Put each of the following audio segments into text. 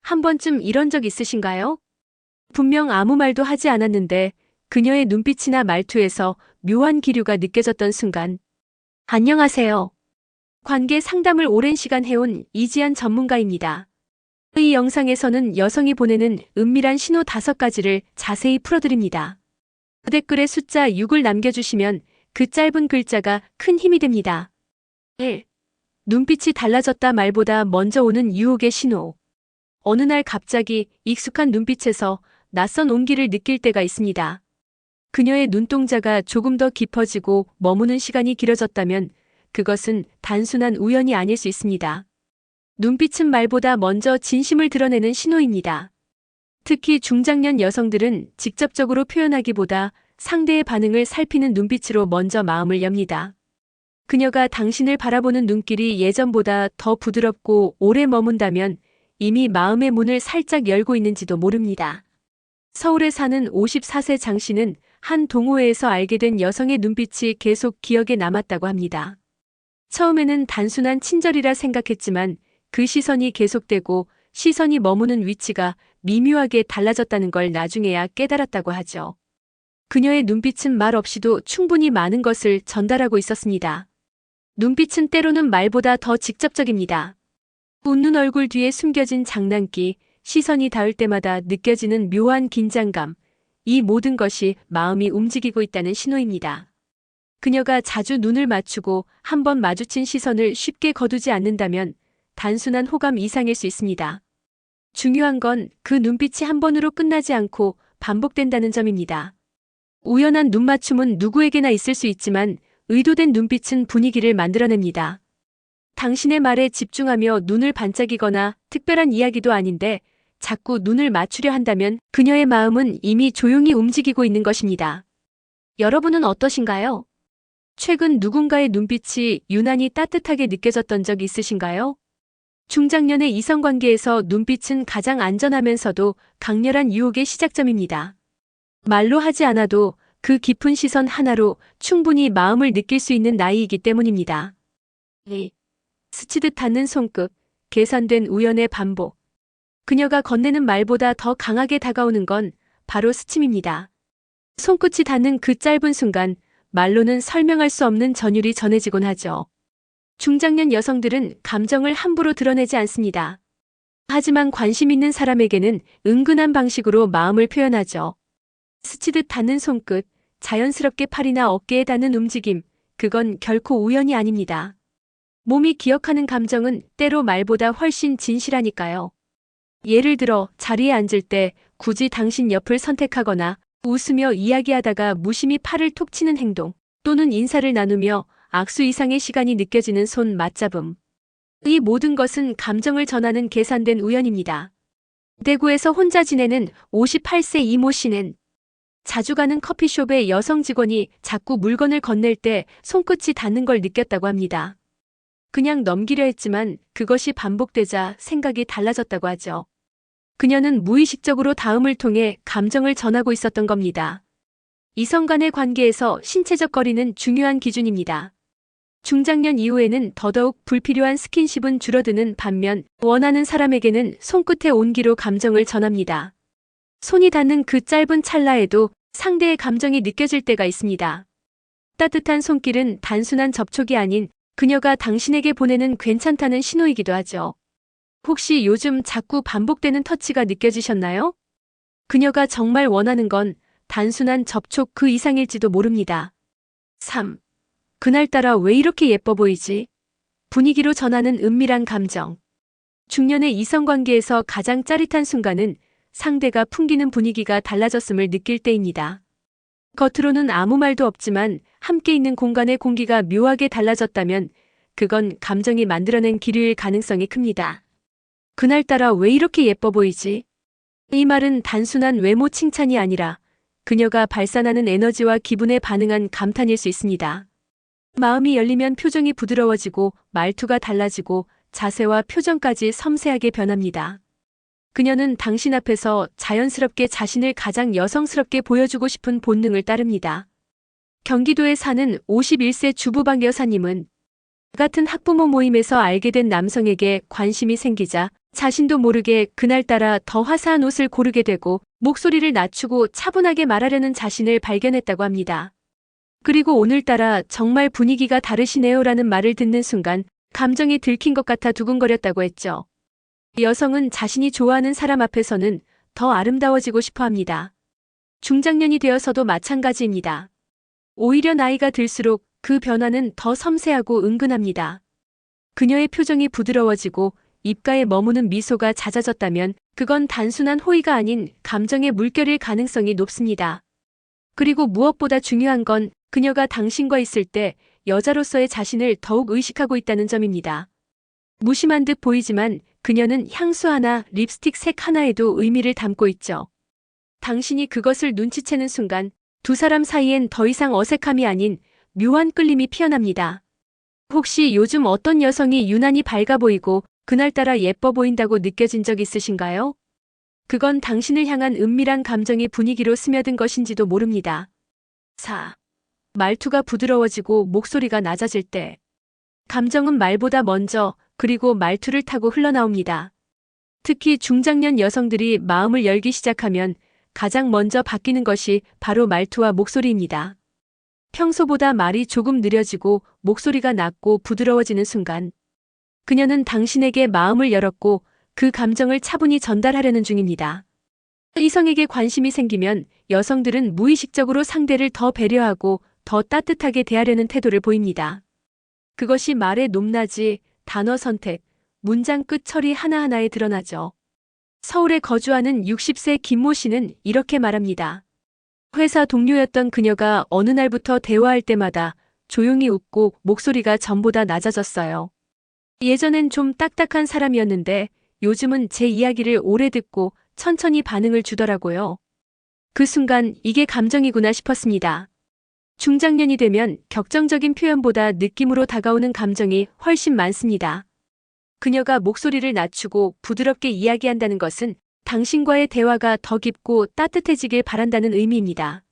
한 번쯤 이런 적 있으신가요? 분명 아무 말도 하지 않았는데 그녀의 눈빛이나 말투에서 묘한 기류가 느껴졌던 순간. 안녕하세요. 관계 상담을 오랜 시간 해온 이지연 전문가입니다. 이 영상에서는 여성이 보내는 은밀한 신호 5가지를 자세히 풀어드립니다. 댓글에 숫자 6을 남겨주시면 그 짧은 글자가 큰 힘이 됩니다. 1. 눈빛이 달라졌다 말보다 먼저 오는 유혹의 신호. 어느 날 갑자기 익숙한 눈빛에서 낯선 온기를 느낄 때가 있습니다. 그녀의 눈동자가 조금 더 깊어지고 머무는 시간이 길어졌다면 그것은 단순한 우연이 아닐 수 있습니다. 눈빛은 말보다 먼저 진심을 드러내는 신호입니다. 특히 중장년 여성들은 직접적으로 표현하기보다 상대의 반응을 살피는 눈빛으로 먼저 마음을 엽니다. 그녀가 당신을 바라보는 눈길이 예전보다 더 부드럽고 오래 머문다면 이미 마음의 문을 살짝 열고 있는지도 모릅니다. 서울에 사는 54세 장 씨는 한 동호회에서 알게 된 여성의 눈빛이 계속 기억에 남았다고 합니다. 처음에는 단순한 친절이라 생각했지만 그 시선이 계속되고 시선이 머무는 위치가 미묘하게 달라졌다는 걸 나중에야 깨달았다고 하죠. 그녀의 눈빛은 말 없이도 충분히 많은 것을 전달하고 있었습니다. 눈빛은 때로는 말보다 더 직접적입니다. 웃는 얼굴 뒤에 숨겨진 장난기, 시선이 닿을 때마다 느껴지는 묘한 긴장감, 이 모든 것이 마음이 움직이고 있다는 신호입니다. 그녀가 자주 눈을 맞추고 한 번 마주친 시선을 쉽게 거두지 않는다면 단순한 호감 이상일 수 있습니다. 중요한 건 그 눈빛이 한 번으로 끝나지 않고 반복된다는 점입니다. 우연한 눈 맞춤은 누구에게나 있을 수 있지만 의도된 눈빛은 분위기를 만들어냅니다. 당신의 말에 집중하며 눈을 반짝이거나 특별한 이야기도 아닌데 자꾸 눈을 맞추려 한다면 그녀의 마음은 이미 조용히 움직이고 있는 것입니다. 여러분은 어떠신가요? 최근 누군가의 눈빛이 유난히 따뜻하게 느껴졌던 적 있으신가요? 중장년의 이성관계에서 눈빛은 가장 안전하면서도 강렬한 유혹의 시작점입니다. 말로 하지 않아도 그 깊은 시선 하나로 충분히 마음을 느낄 수 있는 나이이기 때문입니다. 2. 스치듯 닿는 손끝, 계산된 우연의 반복. 그녀가 건네는 말보다 더 강하게 다가오는 건 바로 스침입니다. 손끝이 닿는 그 짧은 순간 말로는 설명할 수 없는 전율이 전해지곤 하죠. 중장년 여성들은 감정을 함부로 드러내지 않습니다. 하지만 관심 있는 사람에게는 은근한 방식으로 마음을 표현하죠. 스치듯 닿는 손끝, 자연스럽게 팔이나 어깨에 닿는 움직임, 그건 결코 우연이 아닙니다. 몸이 기억하는 감정은 때로 말보다 훨씬 진실하니까요. 예를 들어 자리에 앉을 때 굳이 당신 옆을 선택하거나 웃으며 이야기하다가 무심히 팔을 톡 치는 행동, 또는 인사를 나누며 악수 이상의 시간이 느껴지는 손 맞잡음. 이 모든 것은 감정을 전하는 계산된 우연입니다. 대구에서 혼자 지내는 58세 이모 씨는 자주 가는 커피숍의 여성 직원이 자꾸 물건을 건넬 때 손끝이 닿는 걸 느꼈다고 합니다. 그냥 넘기려 했지만 그것이 반복되자 생각이 달라졌다고 하죠. 그녀는 무의식적으로 닿음을 통해 감정을 전하고 있었던 겁니다. 이성 간의 관계에서 신체적 거리는 중요한 기준입니다. 중장년 이후에는 더더욱 불필요한 스킨십은 줄어드는 반면 원하는 사람에게는 손끝의 온기로 감정을 전합니다. 손이 닿는 그 짧은 찰나에도 상대의 감정이 느껴질 때가 있습니다. 따뜻한 손길은 단순한 접촉이 아닌 그녀가 당신에게 보내는 괜찮다는 신호이기도 하죠. 혹시 요즘 자꾸 반복되는 터치가 느껴지셨나요? 그녀가 정말 원하는 건 단순한 접촉 그 이상일지도 모릅니다. 3. 그날따라 왜 이렇게 예뻐 보이지? 분위기로 전하는 은밀한 감정. 중년의 이성관계에서 가장 짜릿한 순간은 상대가 풍기는 분위기가 달라졌음을 느낄 때입니다. 겉으로는 아무 말도 없지만 함께 있는 공간의 공기가 묘하게 달라졌다면 그건 감정이 만들어낸 기류일 가능성이 큽니다. 그날따라 왜 이렇게 예뻐 보이지? 이 말은 단순한 외모 칭찬이 아니라 그녀가 발산하는 에너지와 기분에 반응한 감탄일 수 있습니다. 마음이 열리면 표정이 부드러워지고 말투가 달라지고 자세와 표정까지 섬세하게 변합니다. 그녀는 당신 앞에서 자연스럽게 자신을 가장 여성스럽게 보여주고 싶은 본능을 따릅니다. 경기도에 사는 51세 주부 박 여사님은 같은 학부모 모임에서 알게 된 남성에게 관심이 생기자 자신도 모르게 그날따라 더 화사한 옷을 고르게 되고 목소리를 낮추고 차분하게 말하려는 자신을 발견했다고 합니다. 그리고 오늘따라 정말 분위기가 다르시네요라는 말을 듣는 순간 감정이 들킨 것 같아 두근거렸다고 했죠. 여성은 자신이 좋아하는 사람 앞에서는 더 아름다워지고 싶어 합니다. 중장년이 되어서도 마찬가지입니다. 오히려 나이가 들수록 그 변화는 더 섬세하고 은근합니다. 그녀의 표정이 부드러워지고 입가에 머무는 미소가 잦아졌다면 그건 단순한 호의가 아닌 감정의 물결일 가능성이 높습니다. 그리고 무엇보다 중요한 건 그녀가 당신과 있을 때 여자로서의 자신을 더욱 의식하고 있다는 점입니다. 무심한 듯 보이지만 그녀는 향수 하나, 립스틱 색 하나에도 의미를 담고 있죠. 당신이 그것을 눈치채는 순간 두 사람 사이엔 더 이상 어색함이 아닌 묘한 끌림이 피어납니다. 혹시 요즘 어떤 여성이 유난히 밝아 보이고 그날따라 예뻐 보인다고 느껴진 적 있으신가요? 그건 당신을 향한 은밀한 감정이 분위기로 스며든 것인지도 모릅니다. 4. 말투가 부드러워지고 목소리가 낮아질 때. 감정은 말보다 먼저 그리고 말투를 타고 흘러나옵니다. 특히 중장년 여성들이 마음을 열기 시작하면 가장 먼저 바뀌는 것이 바로 말투와 목소리입니다. 평소보다 말이 조금 느려지고 목소리가 낮고 부드러워지는 순간 그녀는 당신에게 마음을 열었고 그 감정을 차분히 전달하려는 중입니다. 이성에게 관심이 생기면 여성들은 무의식적으로 상대를 더 배려하고 더 따뜻하게 대하려는 태도를 보입니다. 그것이 말의 높낮이, 단어 선택, 문장 끝 처리 하나하나에 드러나죠. 서울에 거주하는 60세 김모 씨는 이렇게 말합니다. 회사 동료였던 그녀가 어느 날부터 대화할 때마다 조용히 웃고 목소리가 전보다 낮아졌어요. 예전엔 좀 딱딱한 사람이었는데 요즘은 제 이야기를 오래 듣고 천천히 반응을 주더라고요. 그 순간 이게 감정이구나 싶었습니다. 중장년이 되면 격정적인 표현보다 느낌으로 다가오는 감정이 훨씬 많습니다. 그녀가 목소리를 낮추고 부드럽게 이야기한다는 것은 당신과의 대화가 더 깊고 따뜻해지길 바란다는 의미입니다.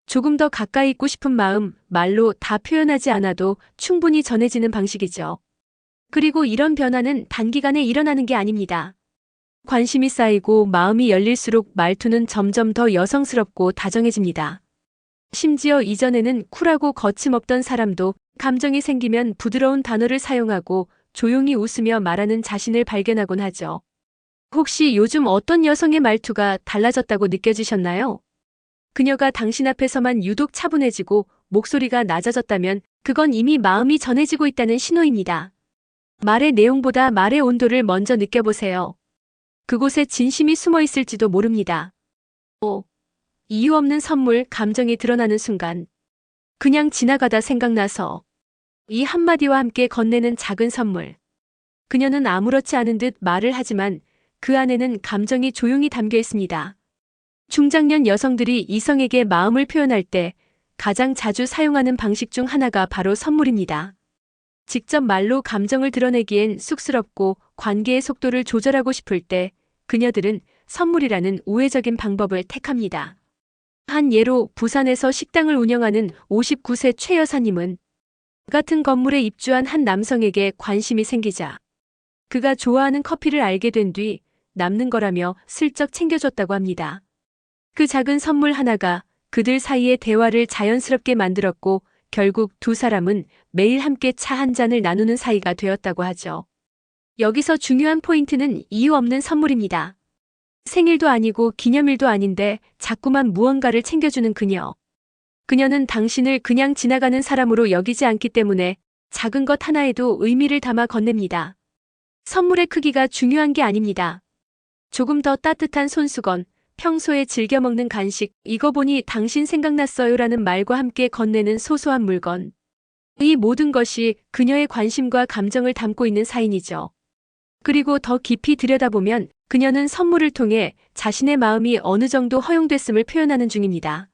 조금 더 가까이 있고 싶은 마음, 말로 다 표현하지 않아도 충분히 전해지는 방식이죠. 그리고 이런 변화는 단기간에 일어나는 게 아닙니다. 관심이 쌓이고 마음이 열릴수록 말투는 점점 더 여성스럽고 다정해집니다. 심지어 이전에는 쿨하고 거침없던 사람도 감정이 생기면 부드러운 단어를 사용하고 조용히 웃으며 말하는 자신을 발견하곤 하죠. 혹시 요즘 어떤 여성의 말투가 달라졌다고 느껴지셨나요? 그녀가 당신 앞에서만 유독 차분해지고 목소리가 낮아졌다면 그건 이미 마음이 전해지고 있다는 신호입니다. 말의 내용보다 말의 온도를 먼저 느껴보세요. 그곳에 진심이 숨어 있을지도 모릅니다. 5. 이유 없는 선물, 감정이 드러나는 순간. 그냥 지나가다 생각나서. 이 한마디와 함께 건네는 작은 선물. 그녀는 아무렇지 않은 듯 말을 하지만 그 안에는 감정이 조용히 담겨 있습니다. 중장년 여성들이 이성에게 마음을 표현할 때 가장 자주 사용하는 방식 중 하나가 바로 선물입니다. 직접 말로 감정을 드러내기엔 쑥스럽고 관계의 속도를 조절하고 싶을 때 그녀들은 선물이라는 우회적인 방법을 택합니다. 한 예로 부산에서 식당을 운영하는 59세 최 여사님은 같은 건물에 입주한 한 남성에게 관심이 생기자 그가 좋아하는 커피를 알게 된 뒤 남는 거라며 슬쩍 챙겨줬다고 합니다. 그 작은 선물 하나가 그들 사이의 대화를 자연스럽게 만들었고 결국 두 사람은 매일 함께 차 한 잔을 나누는 사이가 되었다고 하죠. 여기서 중요한 포인트는 이유 없는 선물입니다. 생일도 아니고 기념일도 아닌데 자꾸만 무언가를 챙겨주는 그녀. 그녀는 당신을 그냥 지나가는 사람으로 여기지 않기 때문에 작은 것 하나에도 의미를 담아 건넵니다. 선물의 크기가 중요한 게 아닙니다. 조금 더 따뜻한 손수건, 평소에 즐겨 먹는 간식, 이거 보니 당신 생각났어요라는 말과 함께 건네는 소소한 물건. 이 모든 것이 그녀의 관심과 감정을 담고 있는 사인이죠. 그리고 더 깊이 들여다보면 그녀는 선물을 통해 자신의 마음이 어느 정도 허용됐음을 표현하는 중입니다.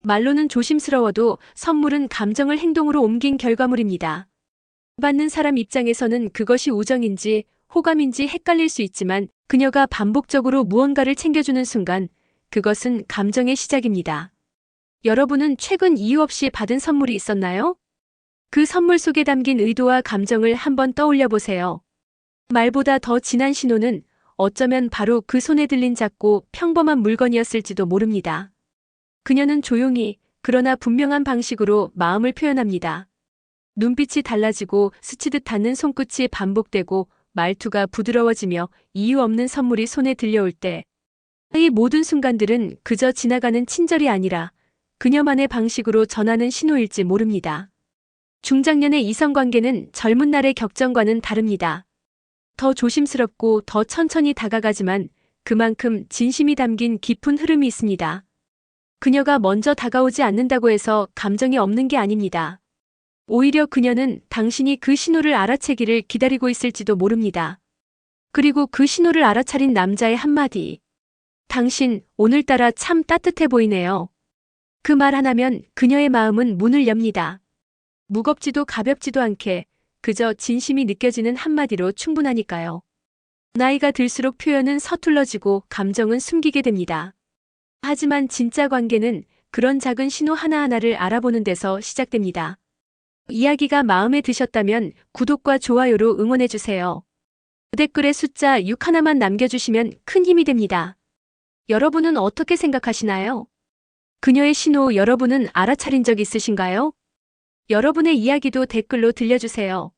말로는 조심스러워도 선물은 감정을 행동으로 옮긴 결과물입니다. 받는 사람 입장에서는 그것이 우정인지 호감인지 헷갈릴 수 있지만 그녀가 반복적으로 무언가를 챙겨주는 순간 그것은 감정의 시작입니다. 여러분은 최근 이유 없이 받은 선물이 있었나요? 그 선물 속에 담긴 의도와 감정을 한번 떠올려 보세요. 말보다 더 진한 신호는 어쩌면 바로 그 손에 들린 작고 평범한 물건이었을지도 모릅니다. 그녀는 조용히 그러나 분명한 방식으로 마음을 표현합니다. 눈빛이 달라지고 스치듯 닿는 손끝이 반복되고 말투가 부드러워지며 이유 없는 선물이 손에 들려올 때 이 모든 순간들은 그저 지나가는 친절이 아니라 그녀만의 방식으로 전하는 신호일지 모릅니다. 중장년의 이성관계는 젊은 날의 격정과는 다릅니다. 더 조심스럽고 더 천천히 다가가지만 그만큼 진심이 담긴 깊은 흐름이 있습니다. 그녀가 먼저 다가오지 않는다고 해서 감정이 없는 게 아닙니다. 오히려 그녀는 당신이 그 신호를 알아채기를 기다리고 있을지도 모릅니다. 그리고 그 신호를 알아차린 남자의 한마디. 당신, 오늘따라 참 따뜻해 보이네요. 그 말 하나면 그녀의 마음은 문을 엽니다. 무겁지도 가볍지도 않게 그저 진심이 느껴지는 한마디로 충분하니까요. 나이가 들수록 표현은 서툴러지고 감정은 숨기게 됩니다. 하지만 진짜 관계는 그런 작은 신호 하나하나를 알아보는 데서 시작됩니다. 이야기가 마음에 드셨다면 구독과 좋아요로 응원해주세요. 댓글에 숫자 6 하나만 남겨주시면 큰 힘이 됩니다. 여러분은 어떻게 생각하시나요? 그녀의 신호 여러분은 알아차린 적 있으신가요? 여러분의 이야기도 댓글로 들려주세요.